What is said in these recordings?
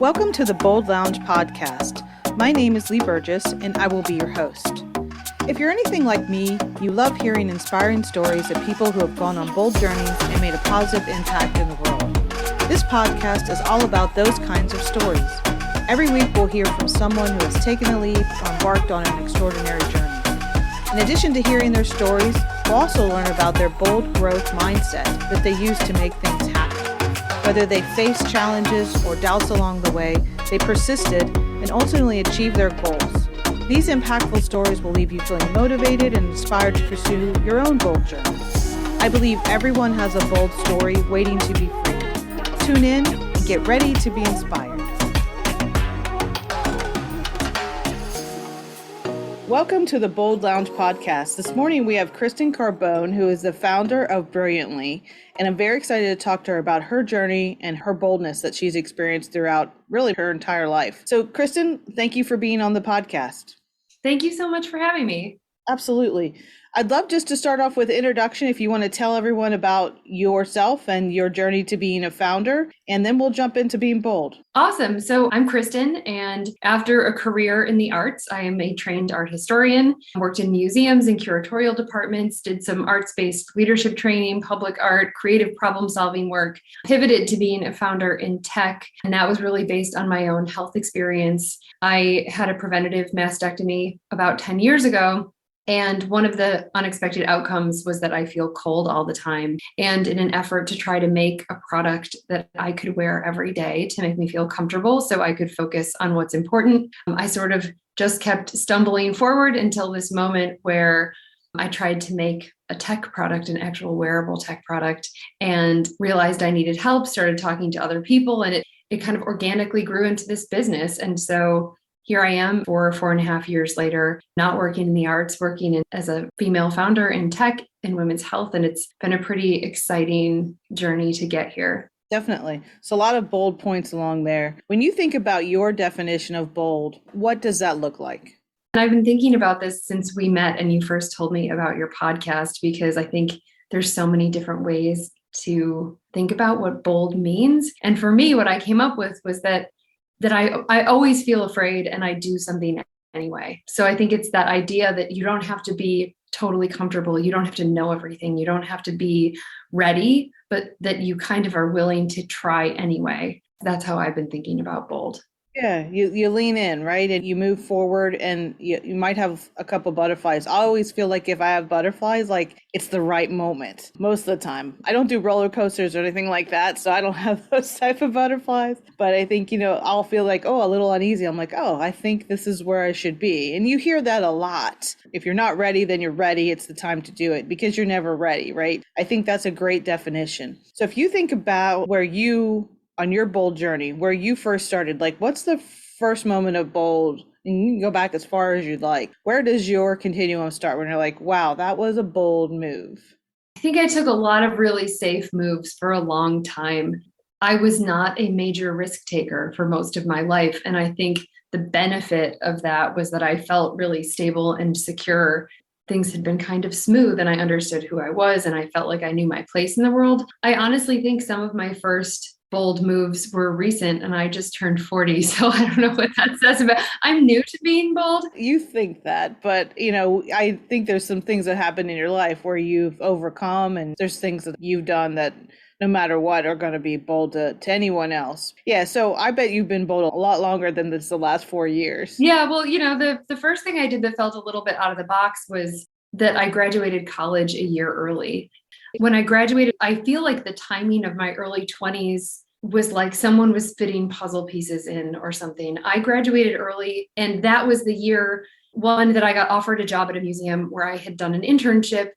Welcome to the Bold Lounge podcast. My name is Lee Burgess, and I will be your host. If you're anything like me, you love hearing inspiring stories of people who have gone on bold journeys and made a positive impact in the world. This podcast is all about those kinds of stories. Every week, we'll hear from someone who has taken a leap or embarked on an extraordinary journey. In addition to hearing their stories, we'll also learn about their bold growth mindset that they use to make things happen. Whether they faced challenges or doubts along the way, they persisted and ultimately achieved their goals. These impactful stories will leave you feeling motivated and inspired to pursue your own bold journey. I believe everyone has a bold story waiting to be free. Tune in and get ready to be inspired. Welcome to the Bold Lounge podcast. This morning we have Kristen Carbone, who is the founder of Brilliantly, and I'm very excited to talk to her about her journey and her boldness that she's experienced throughout really her entire life. So Kristen, thank you for being on the podcast. Thank you so much for having me. Absolutely. I'd love just to start off with an introduction if you want to tell everyone about yourself and your journey to being a founder, and then we'll jump into being bold. Awesome. So I'm Kristen, and after a career in the arts, I am a trained art historian. I worked in museums and curatorial departments, did some arts-based leadership training, public art, creative problem-solving work, pivoted to being a founder in tech, and that was really based on my own health experience. I had a preventative mastectomy about 10 years ago. And one of the unexpected outcomes was that I feel cold all the time. And in an effort to try to make a product that I could wear every day to make me feel comfortable so I could focus on what's important, I sort of just kept stumbling forward until this moment where I tried to make a tech product, an actual wearable tech product, and realized I needed help, started talking to other people, and it kind of organically grew into this business. And so here I am 4.5 years later, not working in the arts, working as a female founder in tech and women's health. And it's been a pretty exciting journey to get here. Definitely. So a lot of bold points along there. When you think about your definition of bold, what does that look like? And I've been thinking about this since we met and you first told me about your podcast, because I think there's so many different ways to think about what bold means. And for me, what I came up with was that I always feel afraid and I do something anyway. So I think it's that idea that you don't have to be totally comfortable. You don't have to know everything. You don't have to be ready, but that you kind of are willing to try anyway. That's how I've been thinking about bold. Yeah, you lean in, right? And you move forward and you might have a couple butterflies. I always feel like if I have butterflies, like it's the right moment most of the time. I don't do roller coasters or anything like that, so I don't have those type of butterflies. But I think, I'll feel like, a little uneasy. I'm like, I think this is where I should be. And you hear that a lot. If you're not ready, then you're ready. It's the time to do it because you're never ready, right? I think that's a great definition. So if you think about on your bold journey, where you first started, like what's the first moment of bold? And you can go back as far as you'd like. Where does your continuum start when you're like, wow, that was a bold move? I think I took a lot of really safe moves for a long time. I was not a major risk taker for most of my life. And I think the benefit of that was that I felt really stable and secure. Things had been kind of smooth and I understood who I was and I felt like I knew my place in the world. I honestly think some of my first bold moves were recent and I just turned 40. So I don't know what that says about, I'm new to being bold. You think that, but I think there's some things that happen in your life where you've overcome and there's things that you've done that no matter what are going to be bold to anyone else. Yeah. So I bet you've been bold a lot longer than the last 4 years. Yeah. Well, the first thing I did that felt a little bit out of the box was that I graduated college a year early. When I graduated, I feel like the timing of my early 20s was like someone was fitting puzzle pieces in or something. I graduated early, and that was the year one that I got offered a job at a museum where I had done an internship.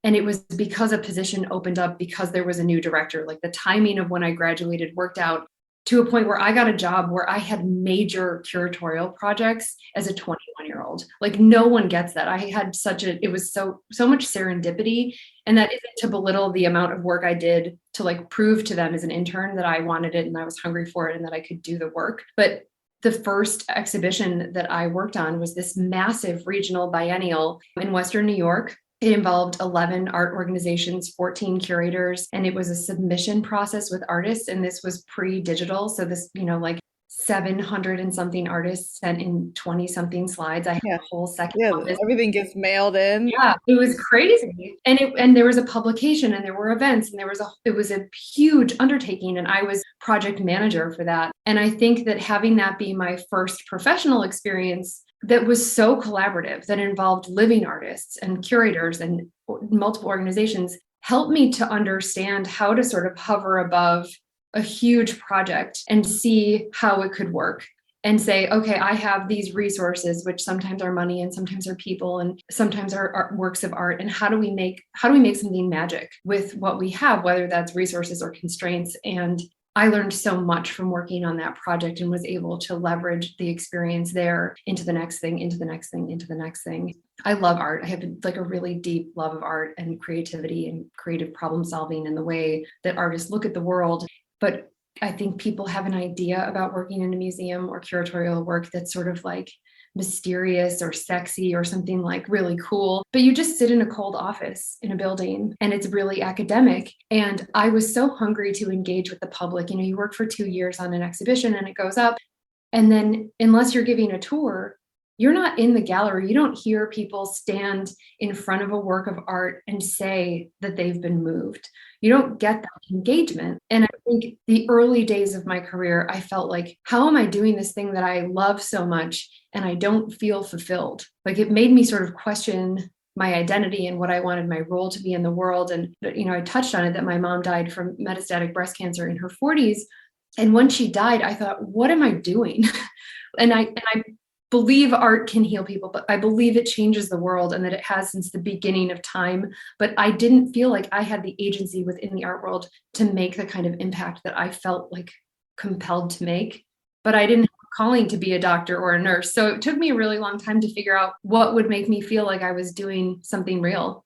And it was because a position opened up because there was a new director. Like the timing of when I graduated worked out to a point where I got a job where I had major curatorial projects as a 21-year-old. Like no one gets that. I had it was so much serendipity. And that isn't to belittle the amount of work I did to like prove to them as an intern that I wanted it and I was hungry for it and that I could do the work. But the first exhibition that I worked on was this massive regional biennial in Western New York. It involved 11 art organizations, 14 curators, and it was a submission process with artists. And this was pre-digital. So this, like 700 and something artists sent in 20 something slides. I had Yeah. a whole second Yeah. office. Everything gets mailed in. Yeah, it was crazy. And there was a publication and there were events and it was a huge undertaking, and I was project manager for that. And I think that having that be my first professional experience that was so collaborative, that involved living artists and curators and multiple organizations, helped me to understand how to sort of hover above a huge project and see how it could work and say, okay, I have these resources, which sometimes are money and sometimes are people and sometimes are works of art. And how do we make something magic with what we have, whether that's resources or constraints? And I learned so much from working on that project and was able to leverage the experience there into the next thing, into the next thing, into the next thing. I love art. I have like a really deep love of art and creativity and creative problem solving and the way that artists look at the world. But I think people have an idea about working in a museum or curatorial work that's sort of like mysterious or sexy or something like really cool, but you just sit in a cold office in a building and it's really academic. And I was so hungry to engage with the public. You know, you work for 2 years on an exhibition and it goes up, and then unless you're giving a tour, you're not in the gallery. You don't hear people stand in front of a work of art and say that they've been moved. You don't get that engagement. And I think the early days of my career, I felt like, how am I doing this thing that I love so much and I don't feel fulfilled? Like, it made me sort of question my identity and what I wanted my role to be in the world. And, you know, I touched on it that my mom died from metastatic breast cancer in her 40s. And when she died, I thought, what am I doing? and I believe art can heal people, but I believe it changes the world and that it has since the beginning of time. But I didn't feel like I had the agency within the art world to make the kind of impact that I felt like compelled to make. But I didn't have a calling to be a doctor or a nurse. So it took me a really long time to figure out what would make me feel like I was doing something real.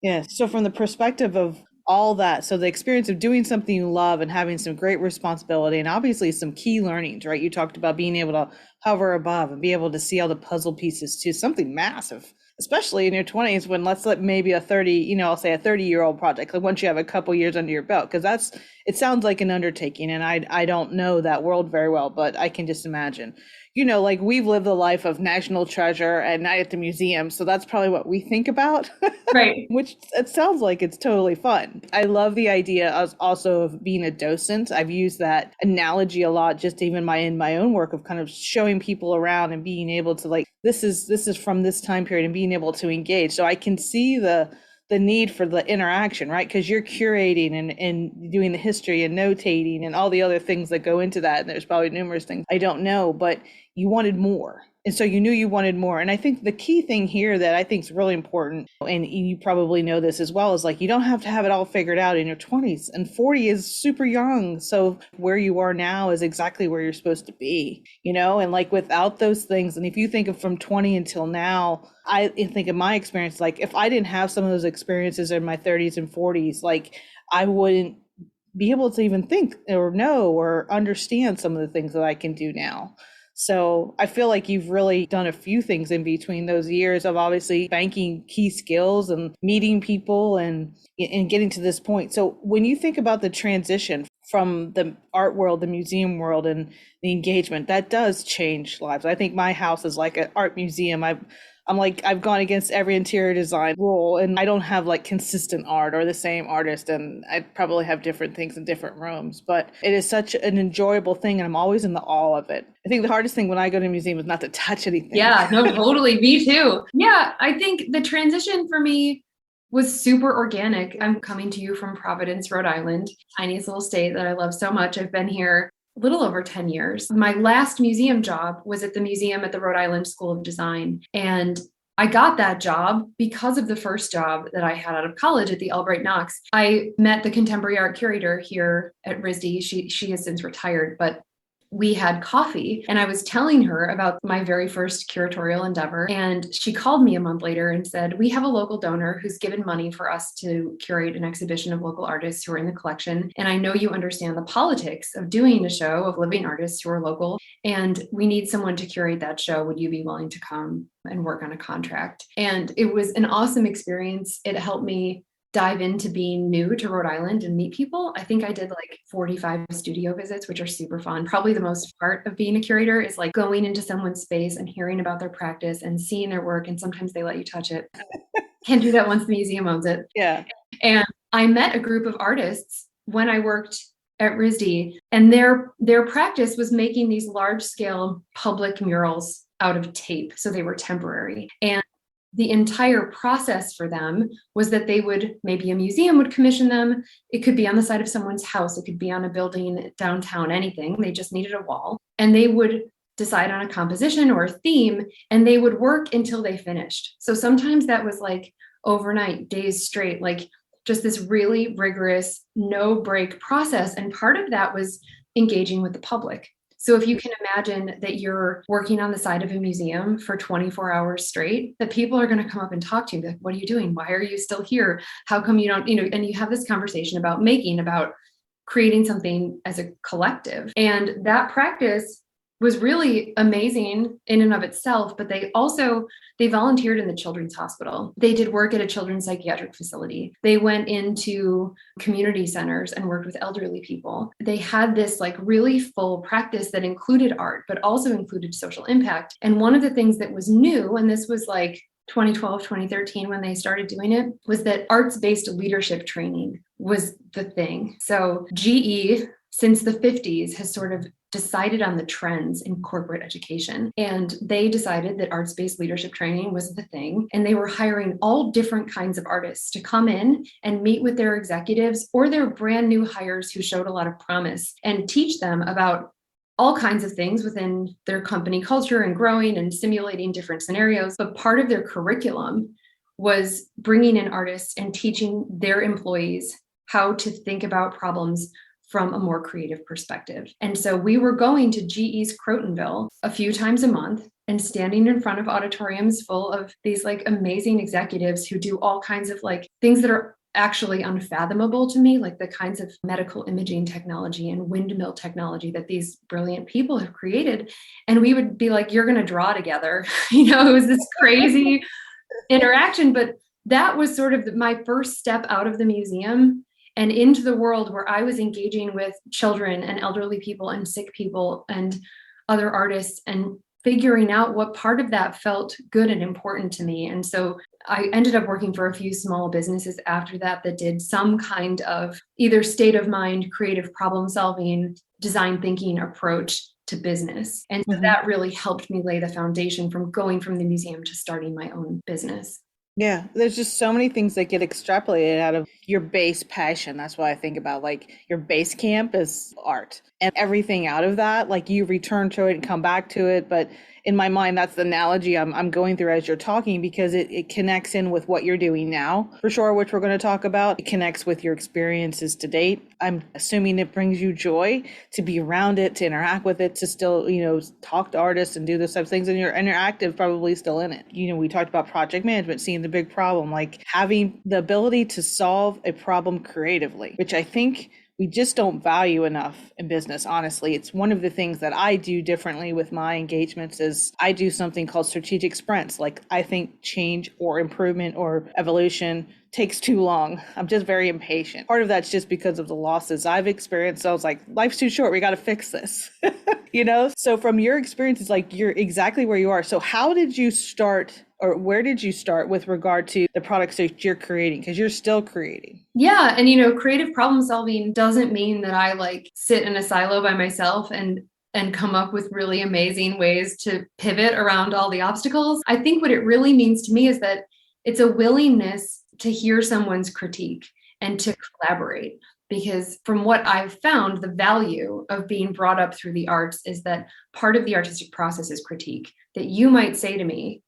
Yeah. So from the perspective of all that, so the experience of doing something you love and having some great responsibility and obviously some key learnings, right? You talked about being able to hover above and be able to see all the puzzle pieces to something massive, especially in your 20s when let's let maybe a 30, I'll say a 30-year-old project, like once you have a couple years under your belt, because it sounds like an undertaking. And I don't know that world very well, but I can just imagine. Like we've lived the life of national treasure and night at the museum. So that's probably what we think about, Right. which it sounds like it's totally fun. I love the idea of also of being a docent. I've used that analogy a lot, just even in my own work of kind of showing people around and being able to like, this is from this time period and being able to engage. So I can see the need for the interaction, right? Because you're curating and doing the history and notating and all the other things that go into that. And there's probably numerous things I don't know, but you wanted more. And so you knew you wanted more. And I think the key thing here that I think is really important, and you probably know this as well, is like you don't have to have it all figured out in your 20s, and 40 is super young. So where you are now is exactly where you're supposed to be, and like without those things. And if you think of from 20 until now, I think in my experience, like if I didn't have some of those experiences in my 30s and 40s, like I wouldn't be able to even think or know or understand some of the things that I can do now. So I feel like you've really done a few things in between those years of obviously banking key skills and meeting people and getting to this point. So when you think about the transition from the art world, the museum world, and the engagement, that does change lives. I think my house is like an art museum. I've gone against every interior design rule, and I don't have like consistent art or the same artist, and I probably have different things in different rooms, but it is such an enjoyable thing and I'm always in the awe of it. I think the hardest thing when I go to a museum is not to touch anything. Yeah, no, totally. Me too. Yeah, I think the transition for me was super organic. I'm coming to you from Providence, Rhode Island, tiniest little state that I love so much. I've been here a little over 10 years. My last museum job was at the museum at the Rhode Island School of Design. And I got that job because of the first job that I had out of college at the Albright Knox. I met the contemporary art curator here at RISD. She has since retired, but we had coffee and I was telling her about my very first curatorial endeavor. And she called me a month later and said, we have a local donor who's given money for us to curate an exhibition of local artists who are in the collection. And I know you understand the politics of doing a show of living artists who are local. And we need someone to curate that show. Would you be willing to come and work on a contract? And it was an awesome experience. It helped me dive into being new to Rhode Island and meet people. I think I did like 45 studio visits, which are super fun. Probably the most part of being a curator is like going into someone's space and hearing about their practice and seeing their work. And sometimes they let you touch it. Can't do that once the museum owns it. Yeah. And I met a group of artists when I worked at RISD, and their practice was making these large scale public murals out of tape. So they were temporary. And the entire process for them was that maybe a museum would commission them. It could be on the side of someone's house. It could be on a building downtown, anything. They just needed a wall. And they would decide on a composition or a theme, and they would work until they finished. So sometimes that was like overnight, days straight, like just this really rigorous, no break process. And part of that was engaging with the public. So if you can imagine that you're working on the side of a museum for 24 hours straight, that people are going to come up and talk to you, like, what are you doing? Why are you still here? How come you don't, and you have this conversation about creating something as a collective. And that practice was really amazing in and of itself, but they volunteered in the children's hospital. They did work at a children's psychiatric facility. They went into community centers and worked with elderly people. They had this like really full practice that included art, but also included social impact. And one of the things that was new, and this was like 2012, 2013, when they started doing it, was that arts-based leadership training was the thing. So GE, since the 50s, has sort of decided on the trends in corporate education. And they decided that arts-based leadership training was the thing. And they were hiring all different kinds of artists to come in and meet with their executives or their brand new hires who showed a lot of promise and teach them about all kinds of things within their company culture and growing and simulating different scenarios. But part of their curriculum was bringing in artists and teaching their employees how to think about problems from a more creative perspective. And so we were going to GE's Crotonville a few times a month and standing in front of auditoriums full of these like amazing executives who do all kinds of like things that are actually unfathomable to me, like the kinds of medical imaging technology and windmill technology that these brilliant people have created. And we would be like, you're going to draw together. It was this crazy interaction, but that was sort of my first step out of the museum and into the world where I was engaging with children and elderly people and sick people and other artists and figuring out what part of that felt good and important to me. And so I ended up working for a few small businesses after that did some kind of either state of mind, creative problem solving, design thinking approach to business. And so that really helped me lay the foundation from going from the museum to starting my own business. Yeah, there's just so many things that get extrapolated out of your base passion. That's why I think about like your base camp is art and everything out of that, like you return to it and come back to it. But in my mind, that's the analogy I'm going through as you're talking, because it connects in with what you're doing now, for sure, which we're going to talk about. It connects with your experiences to date. I'm assuming it brings you joy to be around it, to interact with it, to still, talk to artists and do those types of things. And you're interactive, probably still in it. We talked about project management, seeing the big problem, like having the ability to solve a problem creatively, which I think we just don't value enough in business. Honestly, it's one of the things that I do differently with my engagements is I do something called strategic sprints. Like I think change or improvement or evolution takes too long. I'm just very impatient. Part of that's just because of the losses I've experienced. So I was like, life's too short. We got to fix this. So from your experiences, like you're exactly where you are. So how did you start, or where did you start with regard to the products that you're creating? Because you're still creating. Yeah. And, creative problem solving doesn't mean that I like sit in a silo by myself and come up with really amazing ways to pivot around all the obstacles. I think what it really means to me is that it's a willingness to hear someone's critique and to collaborate. Because from what I've found, the value of being brought up through the arts is that part of the artistic process is critique. That you might say to me,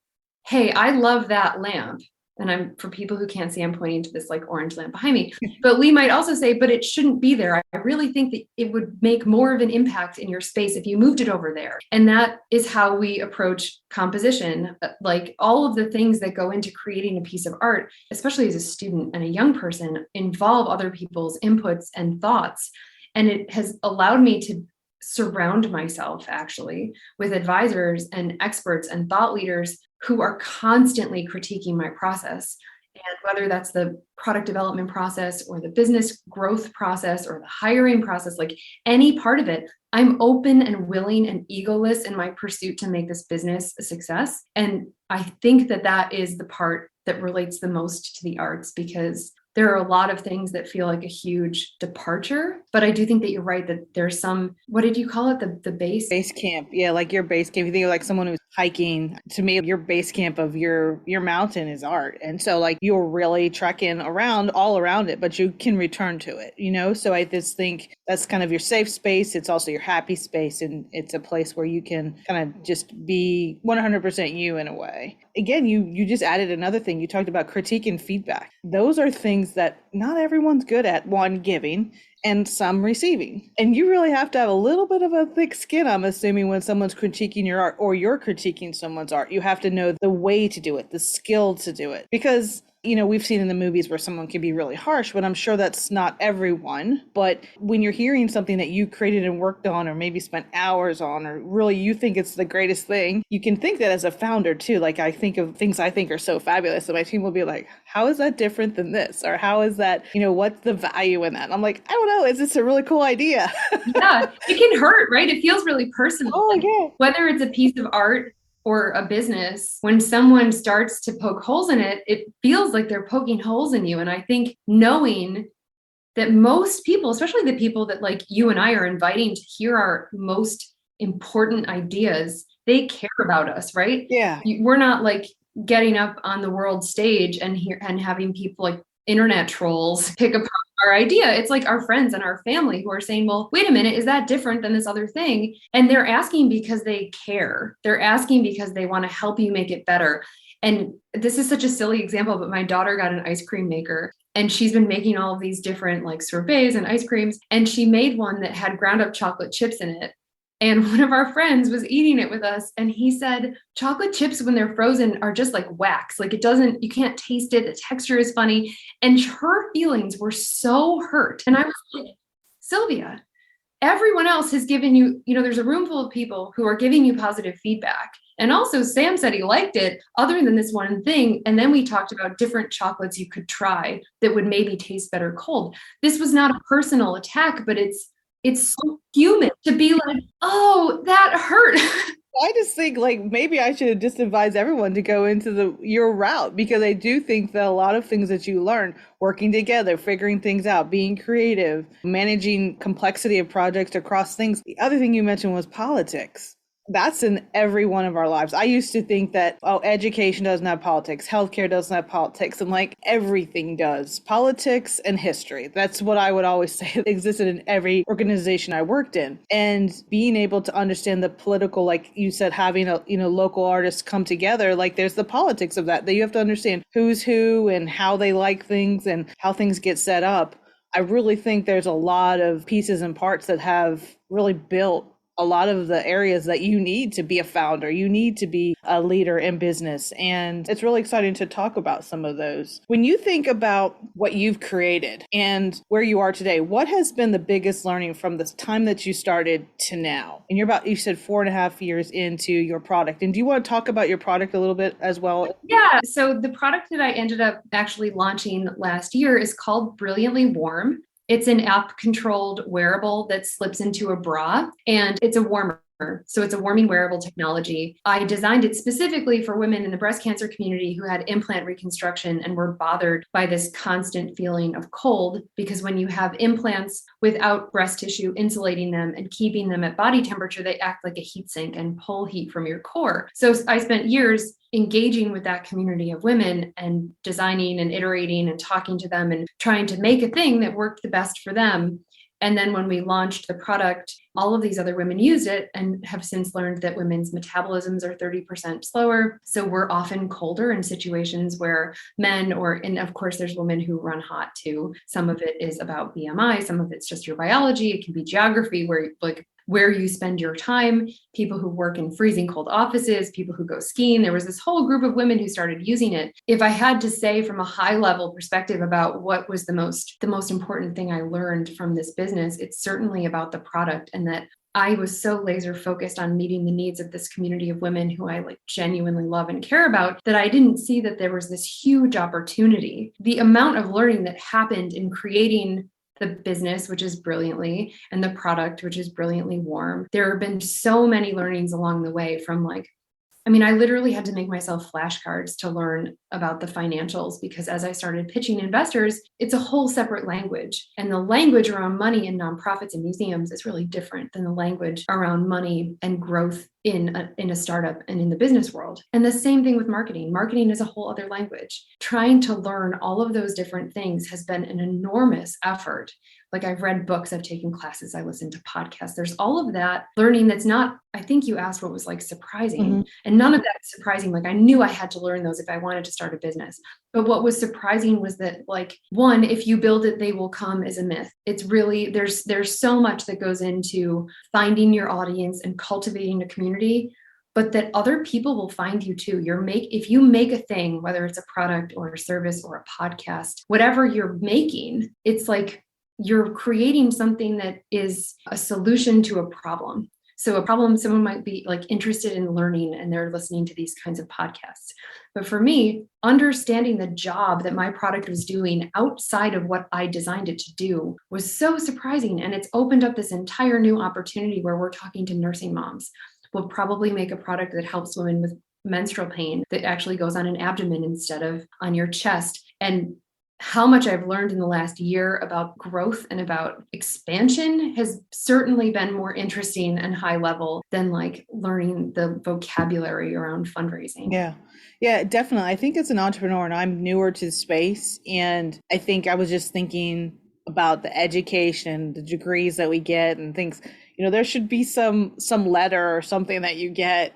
hey, I love that lamp. And for people who can't see, I'm pointing to this like orange lamp behind me. But we might also say, but it shouldn't be there. I really think that it would make more of an impact in your space if you moved it over there. And that is how we approach composition. Like all of the things that go into creating a piece of art, especially as a student and a young person, involve other people's inputs and thoughts. And it has allowed me to surround myself actually with advisors and experts and thought leaders who are constantly critiquing my process And whether that's the product development process or the business growth process or the hiring process, like any part of it, I'm open and willing and egoless in my pursuit to make this business a success. And I think that that is the part that relates the most to the arts, because there are a lot of things that feel like a huge departure. But I do think that you're right that there's some, what did you call it? The base? Base camp. Yeah, like your base camp. You think of like someone who's hiking. To me, your base camp of your mountain is art. And so like you're really trekking around all around it, but you can return to it, you know? So I just think that's kind of your safe space. It's also your happy space. And it's a place where you can kind of just be 100% you in a way. Again, you just added another thing. You talked about critique and feedback. Those are things that not everyone's good at. One, giving, and some receiving. And you really have to have a little bit of a thick skin, I'm assuming, when someone's critiquing your art or you're critiquing someone's art. You have to know the way to do it, the skill to do it. Because, you know, we've seen in the movies where someone can be really harsh, but I'm sure that's not everyone. But when you're hearing something that you created and worked on, or maybe spent hours on, or really you think it's the greatest thing, you can think that as a founder too. Like I think of things I think are so fabulous, and my team will be like, how is that different than this? Or how is that, you know, what's the value in that? And I'm like, I don't know. Is this a really cool idea? Yeah, it can hurt, right? It feels really personal. Oh, yeah. Whether it's a piece of art or a business, when someone starts to poke holes in it, it feels like they're poking holes in you. And I think knowing that most people, especially the people that like you and I are inviting to hear our most important ideas, they care about us, right? Yeah. We're not like getting up on the world stage and having people like internet trolls pick apart our idea. It's like our friends and our family who are saying, well, wait a minute, is that different than this other thing? And they're asking because they care. They're asking because they want to help you make it better. And this is such a silly example, but my daughter got an ice cream maker and she's been making all of these different like sorbets and ice creams. And she made one that had ground up chocolate chips in it. And one of our friends was eating it with us. And he said, chocolate chips, when they're frozen, are just like wax. Like you can't taste it. The texture is funny. And her feelings were so hurt. And I was like, Sylvia, everyone else has given you, there's a room full of people who are giving you positive feedback. And also Sam said he liked it other than this one thing. And then we talked about different chocolates you could try that would maybe taste better cold. This was not a personal attack, but it's so human to be like, oh, that hurt. I just think like maybe I should have just advised everyone to go into your route, because I do think that a lot of things that you learn working together, figuring things out, being creative, managing complexity of projects across things. The other thing you mentioned was politics. That's in every one of our lives. I used to think that, education doesn't have politics, healthcare doesn't have politics, and like everything does. Politics and history. That's what I would always say existed in every organization I worked in. And being able to understand the political, like you said, having local artists come together, like there's the politics of that you have to understand who's who and how they like things and how things get set up. I really think there's a lot of pieces and parts that have really built a lot of the areas that you need to be a founder, you need to be a leader in business. And it's really exciting to talk about some of those. When you think about what you've created and where you are today, what has been the biggest learning from the time that you started to now? And you said 4.5 years into your product. And do you want to talk about your product a little bit as well? Yeah. So the product that I ended up actually launching last year is called Brilliantly Warm. It's an app-controlled wearable that slips into a bra, and it's a warmer. So it's a warming wearable technology. I designed it specifically for women in the breast cancer community who had implant reconstruction and were bothered by this constant feeling of cold, because when you have implants without breast tissue insulating them and keeping them at body temperature, they act like a heat sink and pull heat from your core. So I spent years engaging with that community of women and designing and iterating and talking to them and trying to make a thing that worked the best for them. And then when we launched the product, all of these other women used it and have since learned that women's metabolisms are 30% slower. So we're often colder in situations where and of course, there's women who run hot too. Some of it is about BMI. Some of it's just your biology. It can be geography, where you spend your time, people who work in freezing cold offices, people who go skiing. There was this whole group of women who started using it. If I had to say from a high level perspective about what was the most important thing I learned from this business, it's certainly about the product, and that I was so laser focused on meeting the needs of this community of women who I like genuinely love and care about that I didn't see that there was this huge opportunity. The amount of learning that happened in creating the business, which is brilliantly, and the product, which is brilliantly warm. There have been so many learnings along the way from like, I literally had to make myself flashcards to learn about the financials because as I started pitching investors, it's a whole separate language. And the language around money in nonprofits and museums is really different than the language around money and growth in a startup and in the business world. And the same thing with marketing. Marketing is a whole other language. Trying to learn all of those different things has been an enormous effort. Like I've read books, I've taken classes, I listened to podcasts. There's all of that learning that's not, I think you asked what was like surprising. And none of that is surprising. Like I knew I had to learn those if I wanted to start a business. But what was surprising was that like, one, if you build it, they will come is a myth. It's really, there's so much that goes into finding your audience and cultivating a community, but that other people will find you too. If you make a thing, whether it's a product or a service or a podcast, whatever you're making, it's like, you're creating something that is a solution to a problem. So a problem someone might be like interested in learning and they're listening to these kinds of podcasts. But for me, understanding the job that my product was doing outside of what I designed it to do was so surprising. And it's opened up this entire new opportunity where we're talking to nursing moms. We'll probably make a product that helps women with menstrual pain that actually goes on an abdomen instead of on your chest. And how much I've learned in the last year about growth and about expansion has certainly been more interesting and high level than like learning the vocabulary around fundraising. Yeah, definitely. I think as an entrepreneur, and I'm newer to the space, and I think I was just thinking about the education, the degrees that we get and things, there should be some letter or something that you get,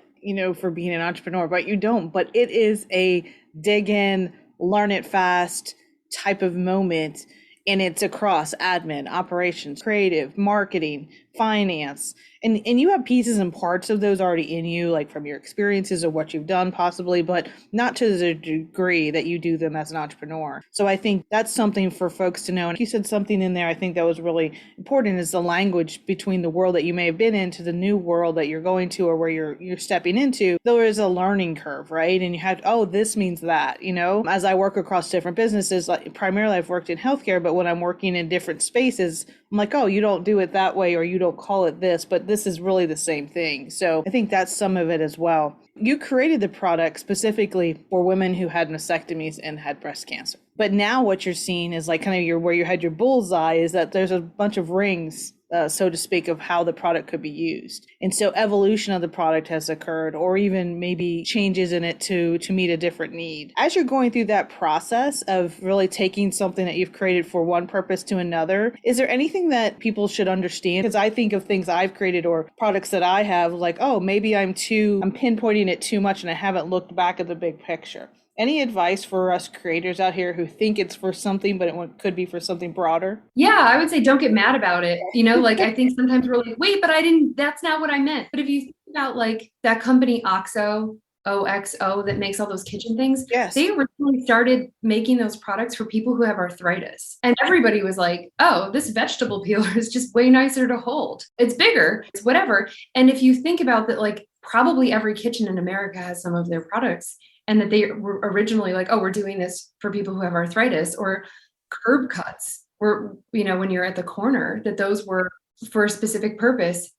for being an entrepreneur, but you don't. But it is a dig in, learn it fast type of moment, and it's across admin, operations, creative, marketing, finance, and you have pieces and parts of those already in you, like from your experiences or what you've done possibly, but not to the degree that you do them as an entrepreneur. So I think that's something for folks to know. And you said something in there I think that was really important, is the language between the world that you may have been in to the new world that you're going to or where you're stepping into. There is a learning curve, right? And you have, this means that, as I work across different businesses, like primarily I've worked in healthcare, but when I'm working in different spaces, I'm like, you don't do it that way, or you don't call it this, but this is really the same thing. So I think that's some of it as well. You created the product specifically for women who had mastectomies and had breast cancer. But now what you're seeing is like kind of where you had your bullseye is that there's a bunch of rings, so to speak, of how the product could be used. And so evolution of the product has occurred, or even maybe changes in it to meet a different need. As you're going through that process of really taking something that you've created for one purpose to another, is there anything that people should understand? Because I think of things I've created or products that I have, like, maybe I'm pinpointing it too much and I haven't looked back at the big picture. Any advice for us creators out here who think it's for something, but it could be for something broader? Yeah, I would say don't get mad about it. Like I think sometimes we're like, wait, but that's not what I meant. But if you think about like that company OXO, OXO, that makes all those kitchen things, yes, they originally started making those products for people who have arthritis. And everybody was like, this vegetable peeler is just way nicer to hold. It's bigger, it's whatever. And if you think about that, like probably every kitchen in America has some of their products. And that they were originally like, we're doing this for people who have arthritis, or curb cuts, or, when you're at the corner, that those were for a specific purpose.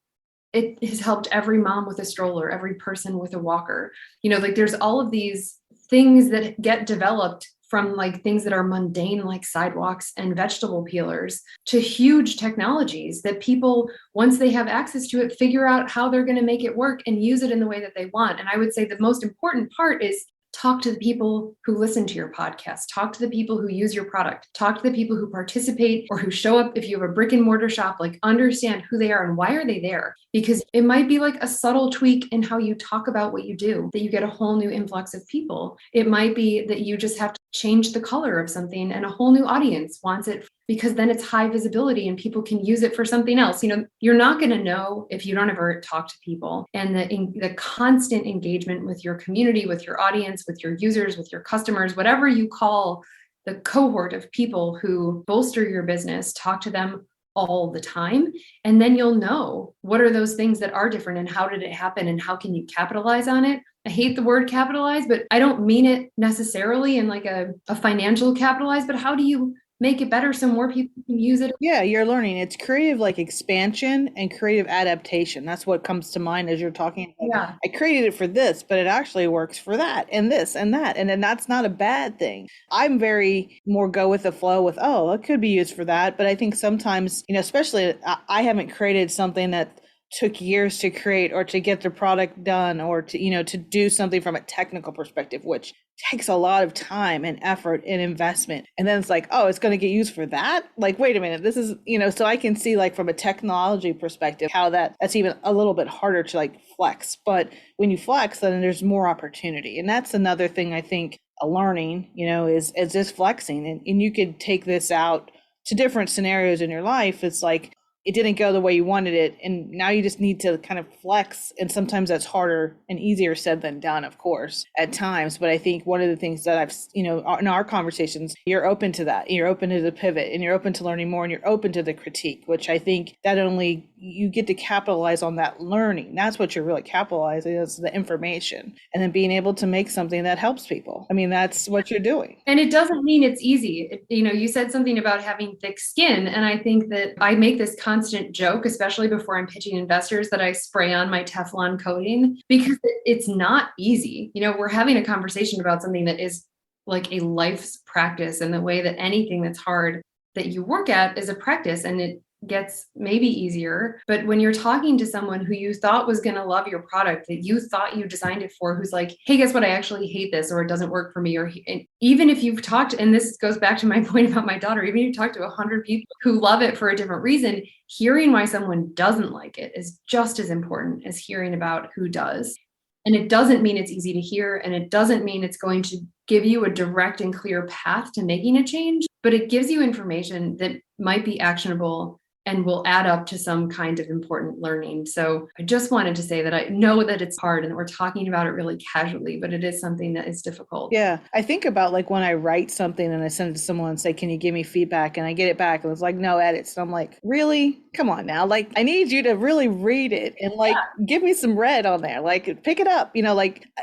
It has helped every mom with a stroller, every person with a walker. Like there's all of these things that get developed from like things that are mundane, like sidewalks and vegetable peelers, to huge technologies that people, once they have access to it, figure out how they're going to make it work and use it in the way that they want. And I would say the most important part is talk to the people who listen to your podcast, talk to the people who use your product, talk to the people who participate or who show up. If you have a brick and mortar shop, like understand who they are and why are they there? Because it might be like a subtle tweak in how you talk about what you do, that you get a whole new influx of people. It might be that you just have to change the color of something and a whole new audience wants it, because then it's high visibility and people can use it for something else. You're not going to know if you don't ever talk to people. And the constant engagement with your community, with your audience, with your users, with your customers, whatever you call the cohort of people who bolster your business, talk to them all the time. And then you'll know what are those things that are different and how did it happen and how can you capitalize on it. I hate the word capitalize, but I don't mean it necessarily in like a financial capitalize, but how do you make it better so more people can use it? Yeah, you're learning. It's creative like expansion and creative adaptation. That's what comes to mind as you're talking. Like, Yeah. I created it for this, but it actually works for that and this and that. And then that's not a bad thing. I'm very more go with the flow with, oh, it could be used for that. But I think sometimes, especially I haven't created something that took years to create or to get the product done or to do something from a technical perspective, which takes a lot of time and effort and investment. And then it's like, oh, it's going to get used for that. Like, wait a minute, this is, so I can see like from a technology perspective, how that's even a little bit harder to like flex. But when you flex, then there's more opportunity. And that's another thing I think a learning, is just flexing. And you could take this out to different scenarios in your life. It's like, it didn't go the way you wanted it. And now you just need to kind of flex. And sometimes that's harder and easier said than done, of course, at times. But I think one of the things that I've, in our conversations, you're open to that. You're open to the pivot and you're open to learning more and you're open to the critique, which I think that only you get to capitalize on that learning. That's what you're really capitalizing is the information and then being able to make something that helps people. I mean, that's what you're doing. And it doesn't mean it's easy. You said something about having thick skin. And I think that I make this constant joke, especially before I'm pitching investors, that I spray on my Teflon coating because it's not easy. We're having a conversation about something that is like a life's practice, and the way that anything that's hard that you work at is a practice, and it gets maybe easier. But when you're talking to someone who you thought was going to love your product, that you thought you designed it for, who's like, hey, guess what? I actually hate this, or it doesn't work for me. Or even if you've talked, and this goes back to my point about my daughter, even if you talk to 100 people who love it for a different reason, hearing why someone doesn't like it is just as important as hearing about who does. And it doesn't mean it's easy to hear, and it doesn't mean it's going to give you a direct and clear path to making a change, but it gives you information that might be actionable and will add up to some kind of important learning. So I just wanted to say that I know that it's hard and that we're talking about it really casually, but it is something that is difficult. Yeah. I think about like when I write something and I send it to someone and say, can you give me feedback? And I get it back and it's like, no edits. And I'm like, really? Come on now. Like, I need you to really read it and like, give me some red on there, like pick it up,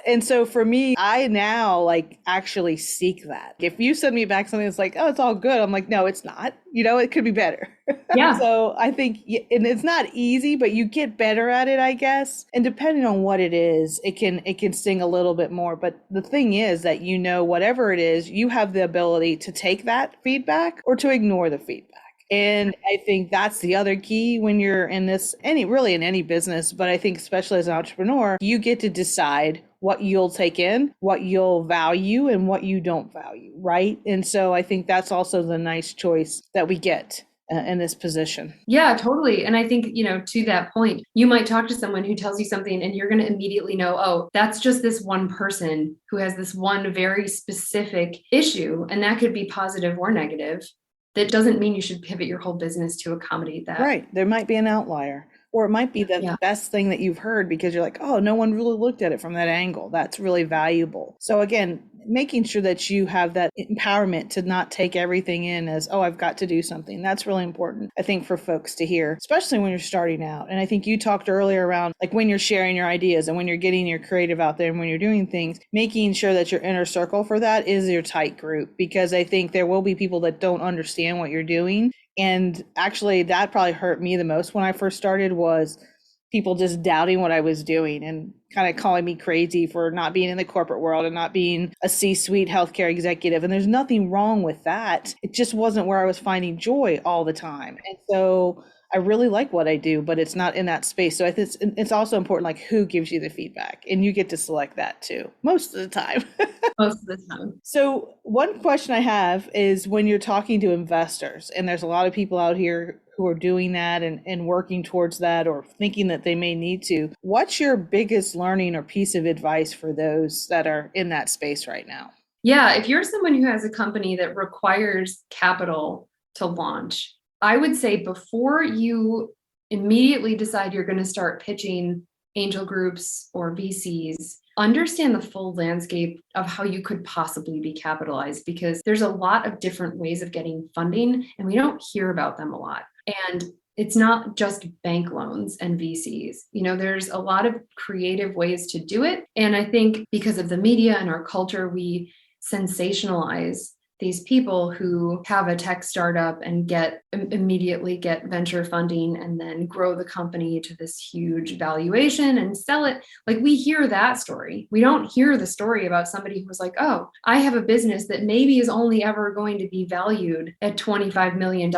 and so for me, I now like actually seek that. If you send me back something that's like, oh, it's all good. I'm like, no, it's not, it could be better. Yeah. So I think, and it's not easy, but you get better at it, I guess. And depending on what it is, it can sting a little bit more. But the thing is that, whatever it is, you have the ability to take that feedback or to ignore the feedback. And I think that's the other key when you're in in any business, but I think especially as an entrepreneur, you get to decide what you'll take in, what you'll value, and what you don't value, right? And so I think that's also the nice choice that we get in this position. Yeah, totally. And I think, to that point, you might talk to someone who tells you something and you're going to immediately know, oh, that's just this one person who has this one very specific issue. And that could be positive or negative. That doesn't mean you should pivot your whole business to accommodate that. Right. There might be an outlier, or it might be the best thing that you've heard because you're like, oh, no one really looked at it from that angle. That's really valuable. So again, making sure that you have that empowerment to not take everything in as, oh, I've got to do something. That's really important, I think, for folks to hear, especially when you're starting out. And I think you talked earlier around like when you're sharing your ideas and when you're getting your creative out there and when you're doing things, making sure that your inner circle for that is your tight group, because I think there will be people that don't understand what you're doing. And actually, that probably hurt me the most when I first started, was people just doubting what I was doing and kind of calling me crazy for not being in the corporate world and not being a C-suite healthcare executive. And there's nothing wrong with that. It just wasn't where I was finding joy all the time. And so I really like what I do, but it's not in that space. So I think it's also important, like who gives you the feedback, and you get to select that too, most of the time. Most of the time. So one question I have is when you're talking to investors, and there's a lot of people out here who are doing that and working towards that or thinking that they may need to, what's your biggest learning or piece of advice for those that are in that space right now? Yeah, if you're someone who has a company that requires capital to launch, I would say before you immediately decide you're going to start pitching angel groups or VCs, understand the full landscape of how you could possibly be capitalized, because there's a lot of different ways of getting funding and we don't hear about them a lot. And it's not just bank loans and VCs. There's a lot of creative ways to do it. And I think because of the media and our culture, we sensationalize these people who have a tech startup and immediately get venture funding and then grow the company to this huge valuation and sell it. Like, we hear that story. We don't hear the story about somebody who was like, oh, I have a business that maybe is only ever going to be valued at $25 million,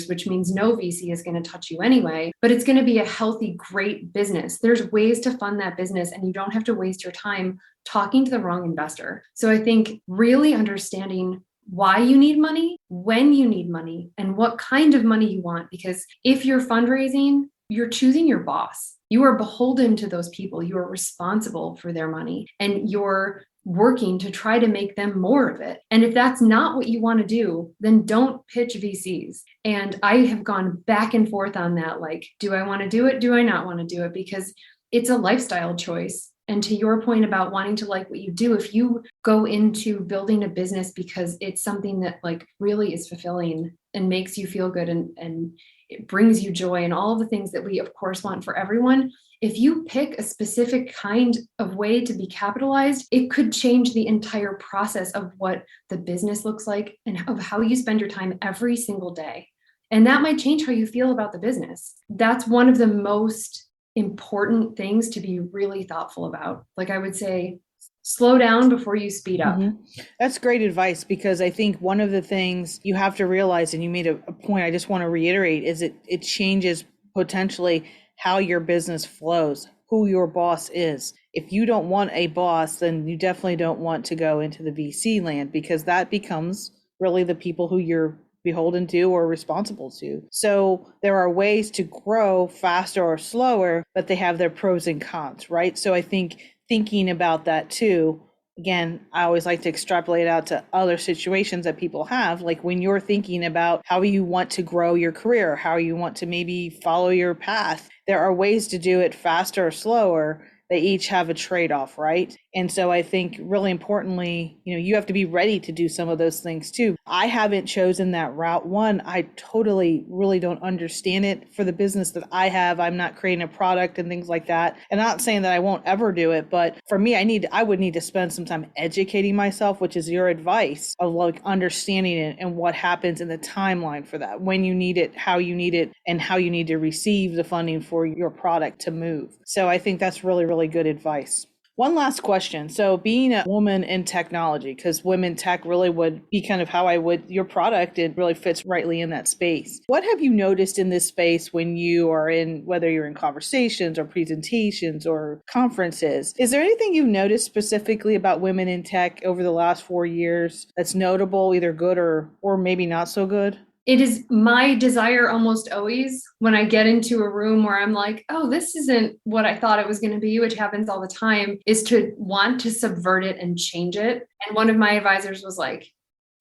which means no VC is going to touch you anyway, but it's going to be a healthy, great business. There's ways to fund that business, and you don't have to waste your time talking to the wrong investor. So I think really understanding why you need money, when you need money, and what kind of money you want. Because if you're fundraising, you're choosing your boss. You are beholden to those people. You are responsible for their money, and you're working to try to make them more of it. And if that's not what you want to do, then don't pitch VCs. And I have gone back and forth on that. Like, do I want to do it? Do I not want to do it? Because it's a lifestyle choice. And to your point about wanting to like what you do, if you go into building a business because it's something that like really is fulfilling and makes you feel good and it brings you joy and all of the things that we of course want for everyone, if you pick a specific kind of way to be capitalized, it could change the entire process of what the business looks like and of how you spend your time every single day. And that might change how you feel about the business. That's one of the most important things to be really thoughtful about. Like, I would say, slow down before you speed up. That's great advice, because I think one of the things you have to realize, and you made a point I just want to reiterate, is it changes potentially how your business flows, who your boss is. If you don't want a boss, then you definitely don't want to go into the VC land, because that becomes really the people who you're beholden to or responsible to. So there are ways to grow faster or slower, but they have their pros and cons, right? So I think thinking about that too, again, I always like to extrapolate out to other situations that people have, like when you're thinking about how you want to grow your career, how you want to maybe follow your path, there are ways to do it faster or slower. They each have a trade-off, right? And so I think really importantly, you have to be ready to do some of those things too. I haven't chosen that route. One, I totally really don't understand it for the business that I have. I'm not creating a product and things like that. And I'm not saying that I won't ever do it, but for me, I would need to spend some time educating myself, which is your advice of like understanding it and what happens in the timeline for that, when you need it, how you need it, and how you need to receive the funding for your product to move. So I think that's really, really good advice. One last question. So being a woman in technology, because women tech really would be kind of how I would, your product, it really fits rightly in that space. What have you noticed in this space when you are in, whether you're in conversations or presentations or conferences? Is there anything you've noticed specifically about women in tech over the last 4 years that's notable, either good or maybe not so good? It is my desire almost always when I get into a room where I'm like, oh, this isn't what I thought it was going to be, which happens all the time, is to want to subvert it and change it. And one of my advisors was like,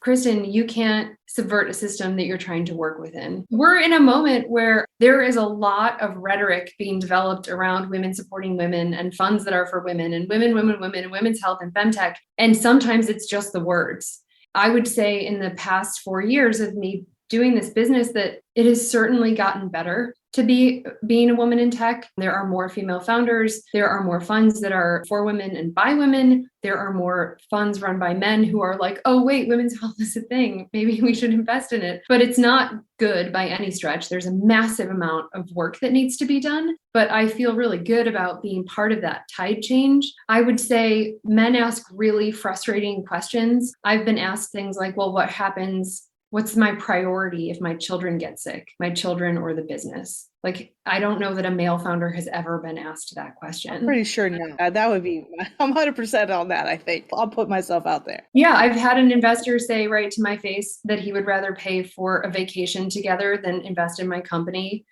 Kristen, you can't subvert a system that you're trying to work within. We're in a moment where there is a lot of rhetoric being developed around women supporting women and funds that are for women and women, and women's health and femtech. And sometimes it's just the words. I would say in the past 4 years of me doing this business that it has certainly gotten better to being a woman in tech. There are more female founders. There are more funds that are for women and by women. There are more funds run by men who are like, oh, wait, women's health is a thing. Maybe we should invest in it. But it's not good by any stretch. There's a massive amount of work that needs to be done. But I feel really good about being part of that tide change. I would say men ask really frustrating questions. I've been asked things like, well, what happens? What's my priority if my children get sick, my children or the business? Like, I don't know that a male founder has ever been asked that question. I'm pretty sure no. That would be, I'm 100% on that, I think. I'll put myself out there. Yeah, I've had an investor say right to my face that he would rather pay for a vacation together than invest in my company.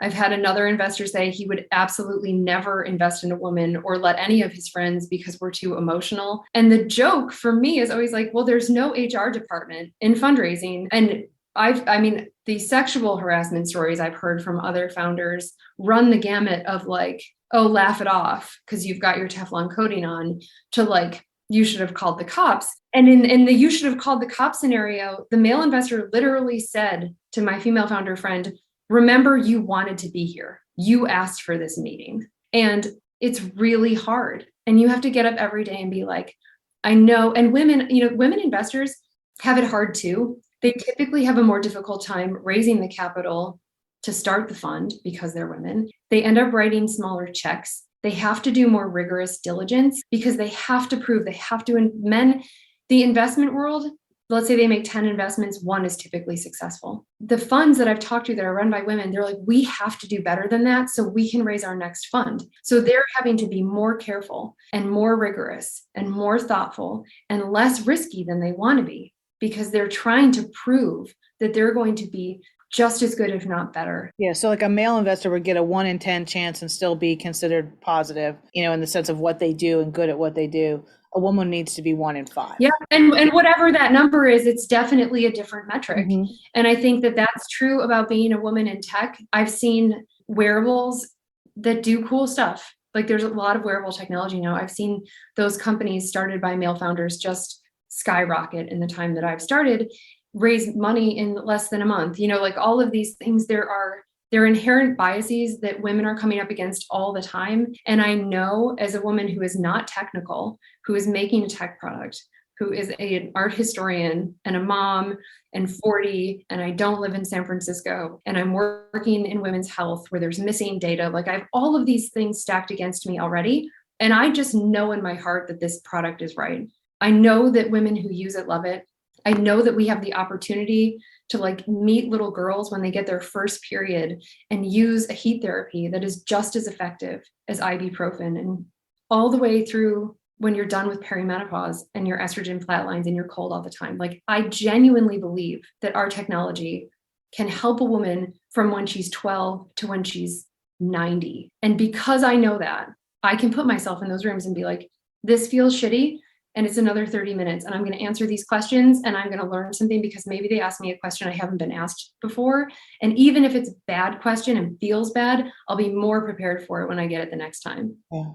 I've had another investor say he would absolutely never invest in a woman or let any of his friends because we're too emotional. And the joke for me is always like, well, there's no HR department in fundraising. And I mean, the sexual harassment stories I've heard from other founders run the gamut of like, oh, laugh it off because you've got your Teflon coating on, to like, you should have called the cops. And in the you should have called the cops scenario, the male investor literally said to my female founder friend, remember, you wanted to be here. You asked for this meeting. And it's really hard. And you have to get up every day and be like, I know. And women, women investors have it hard too. They typically have a more difficult time raising the capital to start the fund because they're women. They end up writing smaller checks. They have to do more rigorous diligence because they have to prove, the investment world, let's say they make 10 investments, one is typically successful. The funds that I've talked to that are run by women, they're like, we have to do better than that so we can raise our next fund. So they're having to be more careful and more rigorous and more thoughtful and less risky than they want to be because they're trying to prove that they're going to be just as good, if not better. Yeah. So like a male investor would get a 1 in 10 chance and still be considered positive, in the sense of what they do and good at what they do. A woman needs to be 1 in 5. Yeah. And whatever that number is, it's definitely a different metric. Mm-hmm. And I think that that's true about being a woman in tech. I've seen wearables that do cool stuff. Like there's a lot of wearable technology now. I've seen those companies started by male founders just skyrocket in the time that I've started, raise money in less than a month. Like all of these things, there are inherent biases that women are coming up against all the time. And I know as a woman who is not technical, who is making a tech product, who is an art historian and a mom and 40, and I don't live in San Francisco, and I'm working in women's health where there's missing data. Like I have all of these things stacked against me already. And I just know in my heart that this product is right. I know that women who use it love it. I know that we have the opportunity to meet little girls when they get their first period and use a heat therapy that is just as effective as ibuprofen, and all the way through when you're done with perimenopause and your estrogen flatlines and you're cold all the time. Like I genuinely believe that our technology can help a woman from when she's 12 to when she's 90. And because I know that, I can put myself in those rooms and be like, this feels shitty. And it's another 30 minutes and I'm going to answer these questions and I'm going to learn something because maybe they asked me a question I haven't been asked before. And even if it's a bad question and feels bad, I'll be more prepared for it when I get it the next time. Yeah.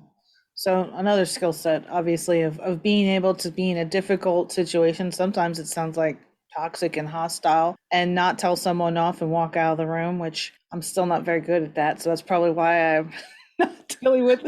So another skill set, obviously, of being able to be in a difficult situation. Sometimes it sounds like toxic and hostile, and not tell someone off and walk out of the room, which I'm still not very good at that. So that's probably why I'm not dealing with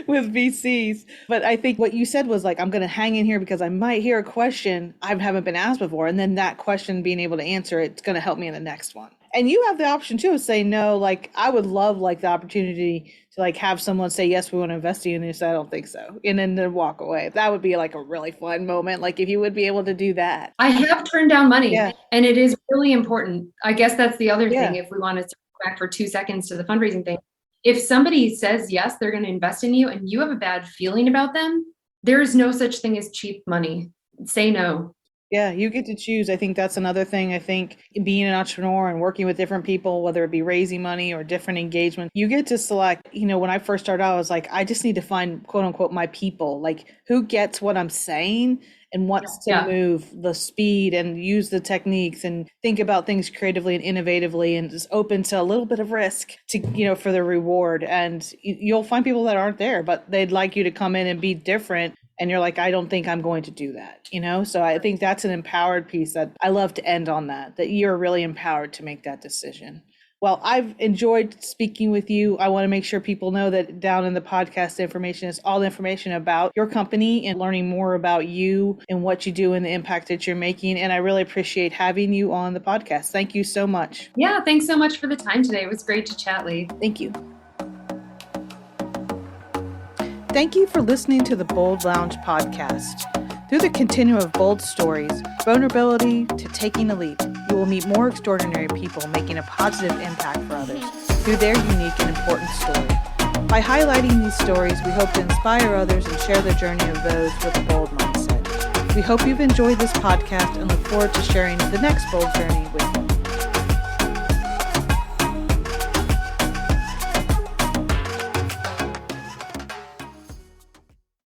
VCs. But I think what you said was like, I'm going to hang in here because I might hear a question I haven't been asked before. And then that question, being able to answer it's going to help me in the next one. And you have the option too of saying no. Like I would love the opportunity to have someone say, yes, we want to invest in you. And you say, I don't think so. And then they walk away. That would be a really fun moment. Like if you would be able to do that. I have turned down money and it is really important. I guess that's the other thing. If we want to go back for 2 seconds to the fundraising thing, if somebody says, yes, they're going to invest in you and you have a bad feeling about them, there is no such thing as cheap money. Say no. Yeah, you get to choose. I think that's another thing. I think being an entrepreneur and working with different people, whether it be raising money or different engagement, you get to select. When I first started out, I was like, I just need to find, quote unquote, my people, like who gets what I'm saying and wants to move the speed and use the techniques and think about things creatively and innovatively and is open to a little bit of risk to, for the reward. And you'll find people that aren't there, but they'd like you to come in and be different. And you're like, I don't think I'm going to do that, So I think that's an empowered piece that I love to end on that you're really empowered to make that decision. Well, I've enjoyed speaking with you. I want to make sure people know that down in the podcast information is all the information about your company and learning more about you and what you do and the impact that you're making. And I really appreciate having you on the podcast. Thank you so much. Yeah, thanks so much for the time today. It was great to chat, Lee. Thank you. Thank you for listening to the Bold Lounge podcast. Through the continuum of bold stories, vulnerability to taking a leap, you will meet more extraordinary people making a positive impact for others through their unique and important story. By highlighting these stories, we hope to inspire others and share the journey of those with a bold mindset. We hope you've enjoyed this podcast and look forward to sharing the next bold journey